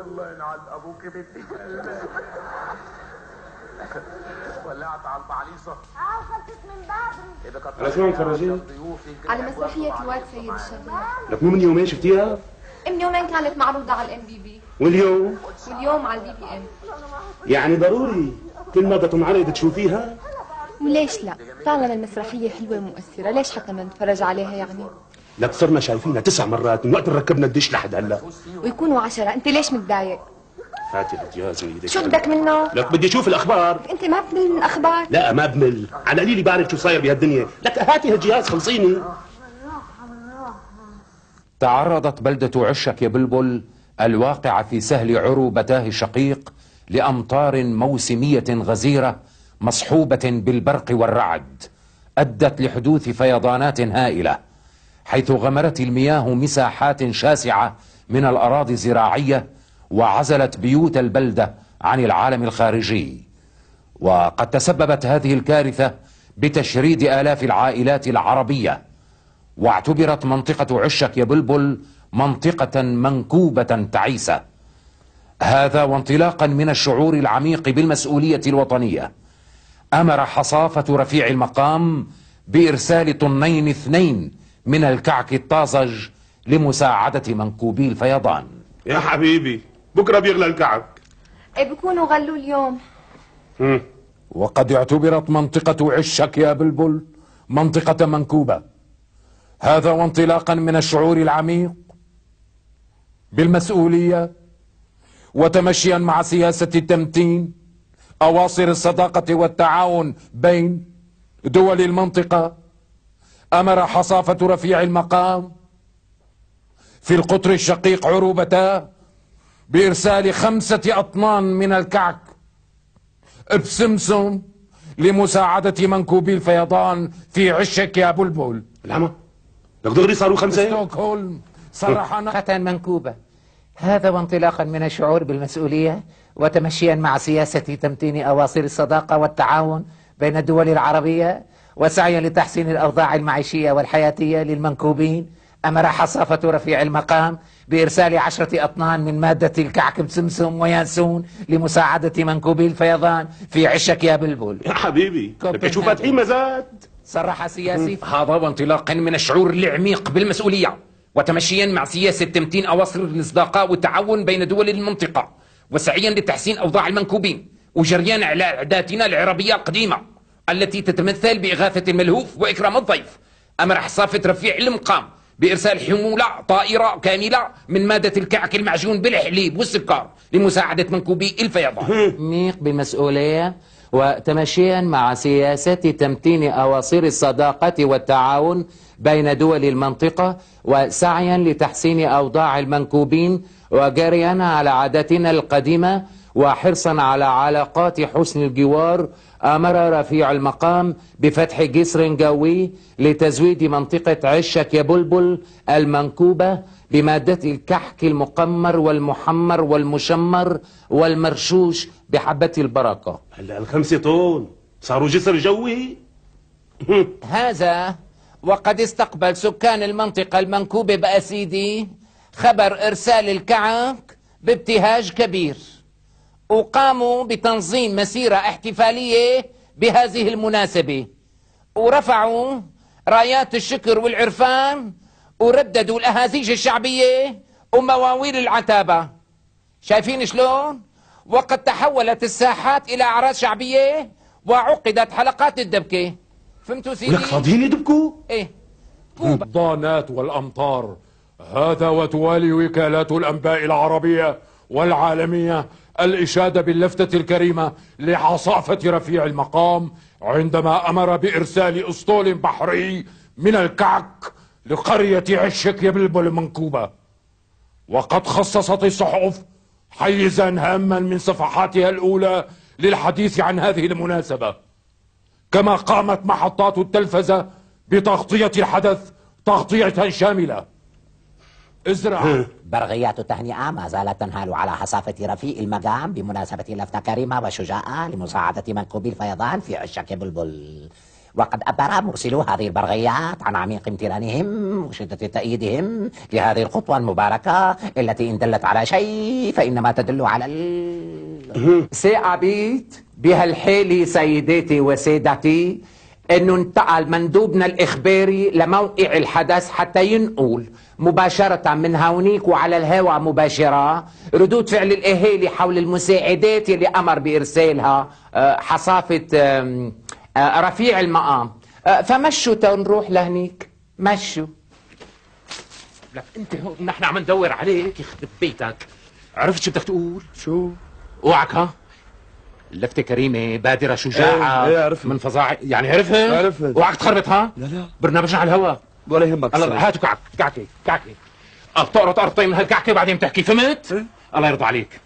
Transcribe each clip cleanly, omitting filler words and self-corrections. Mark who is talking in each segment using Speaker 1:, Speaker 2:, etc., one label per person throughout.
Speaker 1: الله ينعل ابوك بنتي. ولعت على البعليصه.
Speaker 2: خلصت من بدري.
Speaker 3: على شو عم تفرجي؟
Speaker 4: على مسرحية الواد سيد الشغال.
Speaker 3: لك مو من يومين شفتيها؟
Speaker 4: من يومين كانت معروضة على الام بي بي.
Speaker 3: واليوم؟
Speaker 4: واليوم على البي بي ام.
Speaker 3: يعني ضروري كل ما بدها تنعرض تشوفيها؟
Speaker 4: وليش لا؟ فعلا المسرحية حلوة ومؤثرة، ليش حتى ما نتفرج عليها يعني؟
Speaker 3: لك صرنا شايفينها 9 مرات من وقت ركبنا الدش لحد هلا.
Speaker 4: ويكونوا 10، انت ليش متضايق؟
Speaker 3: هاتي الجهاز من ايدك.
Speaker 4: شو بدك منه؟
Speaker 3: لك بدي اشوف الاخبار.
Speaker 4: انت ما بتمل من الاخبار؟
Speaker 3: لا ما بمل، على قليلي بعرف شو صاير بهالدنيا، لك هاتي هالجهاز خلصيني.
Speaker 5: تعرضت بلدة عشك يا بلبل الواقعة في سهل عروبتاه الشقيق لأمطار موسمية غزيرة مصحوبة بالبرق والرعد، أدت لحدوث فيضانات هائلة، حيث غمرت المياه مساحات شاسعة من الأراضي الزراعية وعزلت بيوت البلدة عن العالم الخارجي. وقد تسببت هذه الكارثة بتشريد آلاف العائلات العربية، واعتبرت منطقة عشك يا بلبل منطقة منكوبة تعيسة. هذا وانطلاقا من الشعور العميق بالمسؤولية الوطنية، أمر حصافة رفيع المقام بإرسال طنين 2 من الكعك الطازج لمساعدة منكوبي الفيضان.
Speaker 3: يا حبيبي بكرة بيغلى الكعك.
Speaker 4: ايه بيكونوا غلوا اليوم.
Speaker 5: وقد اعتبرت منطقة عشك يا بلبل منطقة منكوبة، هذا وانطلاقا من الشعور العميق بالمسؤولية، وتمشيا مع سياسة التمتين أواصر الصداقة والتعاون بين دول المنطقة، أمر حصافة رفيع المقام في القطر الشقيق عروبتاه بإرسال 5 أطنان من الكعك بسمسم لمساعدة منكوبي الفيضان في عشك يا بلبل.
Speaker 3: العمى لك دغري صاروا 5.
Speaker 5: ستوكهولم صرحنا
Speaker 6: منكوبة، هذا وانطلاقا من الشعور بالمسؤولية وتمشيا مع سياسة تمتين أواصر الصداقة والتعاون بين الدول العربية، وسعيا لتحسين الأوضاع المعيشية والحياتية للمنكوبين، أمر حصافة رفيع المقام بإرسال 10 أطنان من مادة الكعك بسمسم ويانسون لمساعدة منكوبي الفيضان في عشك يا بلبل.
Speaker 3: يا حبيبي لك شو فاتحين مزاد.
Speaker 6: صرح سياسي
Speaker 5: هذا وانطلاقا من الشعور العميق بالمسؤولية وتمشيا مع سياسة تمتين أواصر الإصداقاء والتعاون بين دول المنطقة، وسعيا لتحسين أوضاع المنكوبين، وجريان على عاداتنا العربية القديمة التي تتمثل بإغاثة الملهوف وإكرام الضيف، أمر حصافة رفيع المقام بإرسال حمولة طائرة كاملة من مادة الكعك المعجون بالحليب والسكر لمساعدة منكوبي الفيضان.
Speaker 6: عميق بالمسؤولية وتمشيا مع سياسة تمتين أواصر الصداقة والتعاون بين دول المنطقة، وسعيا لتحسين أوضاع المنكوبين، وجريا على عاداتنا القديمة وحرصا على علاقات حسن الجوار، أمر رفيع المقام بفتح جسر جوي لتزويد منطقة عشك يا بلبل المنكوبة بمادة الكحك المقمر والمحمر والمشمر والمرشوش بحبة البركة.
Speaker 3: هلا 5 طن صاروا جسر جوي.
Speaker 6: هذا وقد استقبل سكان المنطقة المنكوبة بأسيدي خبر إرسال الكعك بابتهاج كبير، وقاموا بتنظيم مسيرة احتفالية بهذه المناسبة، ورفعوا رايات الشكر والعرفان، ورددوا الأهازيج الشعبية ومواويل العتابة. شايفين شلون؟ وقد تحولت الساحات إلى أعراس شعبية وعقدت حلقات الدبكة. فهمتوا سيدي؟
Speaker 3: ولك فاضيين يدبكوا؟
Speaker 6: ايه
Speaker 5: الضانات والأمطار، هذا وتوالي وكالات الأنباء العربية والعالمية الإشادة باللفتة الكريمة لحصافة رفيع المقام عندما أمر بإرسال أسطول بحري من الكعك لقرية عشك يا بلبل المنكوبة. وقد خصصت الصحف حيزا هاما من صفحاتها الأولى للحديث عن هذه المناسبة، كما قامت محطات التلفزة بتغطية الحدث تغطية شاملة. ازرع
Speaker 7: برغيات التهنئة ما زالت تنهال على حصافة رفيع المقام بمناسبة لفتة كريمة وشجاعة لمساعدة منكوبي الفيضان في عشك بلبل، وقد أبر مرسلو هذه البرغيات عن عميق امتنانهم وشدة تأييدهم لهذه الخطوة المباركة التي إن دلت على شيء فإنما تدل على
Speaker 6: سي عبيد بهالحالة سيداتي وسادتي انه انتقل مندوبنا الاخباري لموقع الحدث حتى ينقل مباشرة من هونيك وعلى الهواء مباشرة ردود فعل الاهالي حول المساعدات اللي امر بارسالها حصافة رفيع المقام. فمشوا تنروح لهنيك مشوا.
Speaker 3: لك انت نحن عم ندور عليك يخرب بيتك. عرفت شو بدك تقول؟
Speaker 1: شو؟
Speaker 3: اوعك ها؟ لفتة كريمة بادرة شجاعة
Speaker 1: ايه عرفت
Speaker 3: من فظاعة يعني عرفها؟
Speaker 1: عرفت.
Speaker 3: اوعك تخربطها؟
Speaker 1: لا
Speaker 3: برنامجنا على الهواء
Speaker 1: ولا يهمك.
Speaker 3: الله هاتوا كعكة بتقرط قرطين من هالكعكة بعدين بتحكي فهمت؟
Speaker 1: إيه؟
Speaker 3: الله يرضى عليك.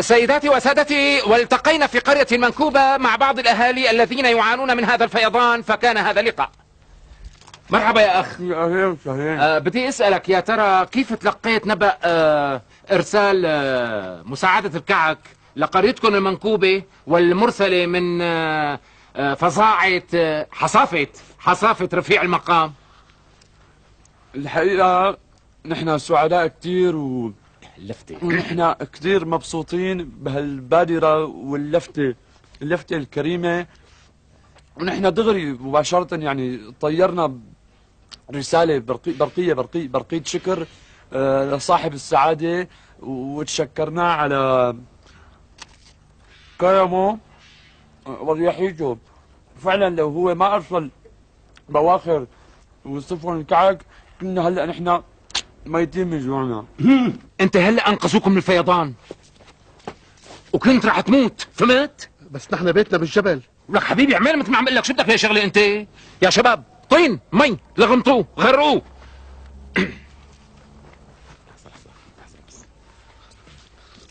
Speaker 5: سيداتي وسادتي، والتقينا في قرية المنكوبة مع بعض الأهالي الذين يعانون من هذا الفيضان، فكان هذا لقاء. مرحبا يا أخ. بدي أسألك يا ترى كيف تلقيت نبأ إرسال مساعدة الكعك لقريتكم المنكوبة والمرسلة من فظاعة حصافة رفيع المقام؟
Speaker 8: الحقيقة نحن سعداء كتير
Speaker 3: لفتة
Speaker 8: ونحن كتير مبسوطين بهالبادرة واللفتة الكريمة، ونحن دغري مباشرة يعني طيرنا رسالة برقية شكر لصاحب السعادة، وتشكرناه على كرمه وريحيته. فعلا لو هو ما أرسل بواخر وسفن الكعك كنا هلا نحن ميتين من جوعنا.
Speaker 5: انت هلا انقذوكم من الفيضان وكنت رح تموت، فهمت؟
Speaker 3: بس نحن بيتنا بالجبل.
Speaker 5: لك حبيبي اعمل مثل ما عم اقول لك، شو بدك يا شغله انت؟ يا شباب طين مي لغمطوه غرقوه.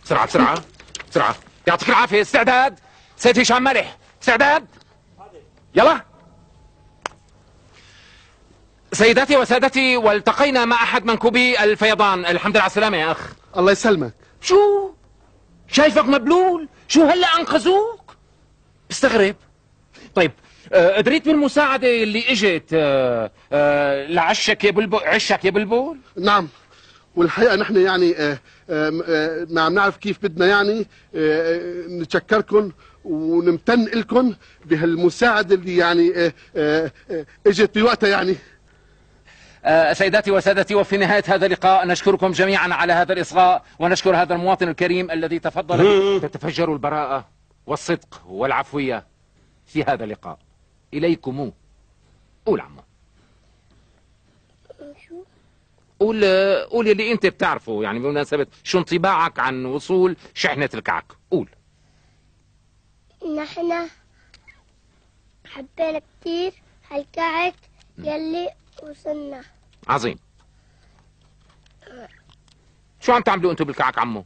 Speaker 5: بسرعة يعطيك العافية. استعداد سيد هشام ملح، استعداد يلا. سيداتي وسادتي، والتقينا مع أحد منكوبي الفيضان. الحمد لله على السلامة يا أخ.
Speaker 3: الله يسلمك.
Speaker 5: شو شايفك مبلول؟ شو هلا أنقذوك؟ بستغرب. طيب قدريت بالمساعدة اللي اجت لعشك يا بلبل، عشك يا بلبل؟
Speaker 3: نعم، والحقيقة نحن يعني ما عم نعرف كيف بدنا يعني نتشكركم ونمتن لكم بهالمساعدة اللي يعني اجت بوقتها يعني.
Speaker 5: سيداتي وسادتي، وفي نهاية هذا اللقاء نشكركم جميعا على هذا الإصغاء، ونشكر هذا المواطن الكريم الذي تفضل. تتفجر البراءة والصدق والعفوية في هذا اللقاء. إليكم. قول عمو. قول اللي انت بتعرفه يعني بمناسبة شو انطباعك عن وصول شحنة الكعك. قول.
Speaker 2: نحن حبينا كتير هالكعك يلي وصلنا.
Speaker 5: عظيم. شو عم تعملوا انتم بالكعك عمو؟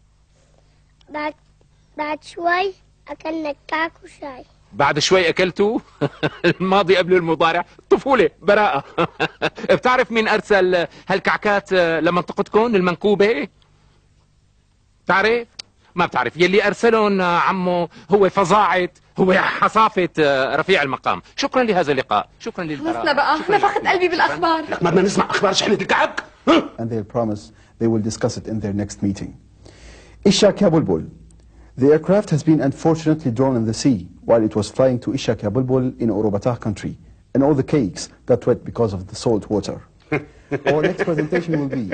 Speaker 2: بعد شوي اكلنا الكعك وشاي.
Speaker 5: بعد شوي اكلتوا؟ الماضي قبل المضارع، طفولة براءة. بتعرف مين ارسل هالكعكات لمنطقتكم المنكوبة؟ بتعرف؟ ما بتعرف. يلي ارسلهم عمو هو فظاعة، هو حصافة رفيع المقام. شكرا لهذا اللقاء، شكرا للبراءة.
Speaker 4: خلصنا بقى، نفخت قلبي بالاخبار.
Speaker 3: لك ما بدنا نسمع اخبار شحنة الكعك.
Speaker 9: And they'll promise they will discuss it in their next meeting. Ishak Ya Bulbul. The aircraft has been unfortunately drawn in the sea while it was flying to Ishak Ya Bulbul in Orobatah country, and all the cakes got wet because of the salt water. Our next presentation will be,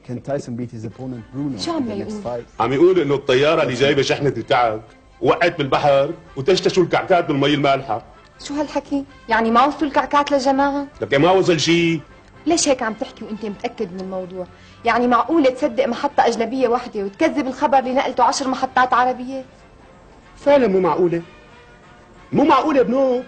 Speaker 9: can Tyson beat his opponent Bruno in the next fight?
Speaker 3: عم يقول انه الطيارة اللي جايبة شحنة الكعك وقعت بالبحر وتشتشوا الكعكات بالمي المالحة.
Speaker 4: شو هالحكي؟ يعني ما وصلوا الكعكات للجماعة؟
Speaker 3: لك ما وصل شيء.
Speaker 4: ليش هيك عم تحكي وانت متأكد من الموضوع؟ يعني معقولة تصدق محطة أجنبية واحدة وتكذب الخبر اللي نقلته 10 محطات عربية؟
Speaker 3: فعلا مو معقولة. مو معقولة بنوب.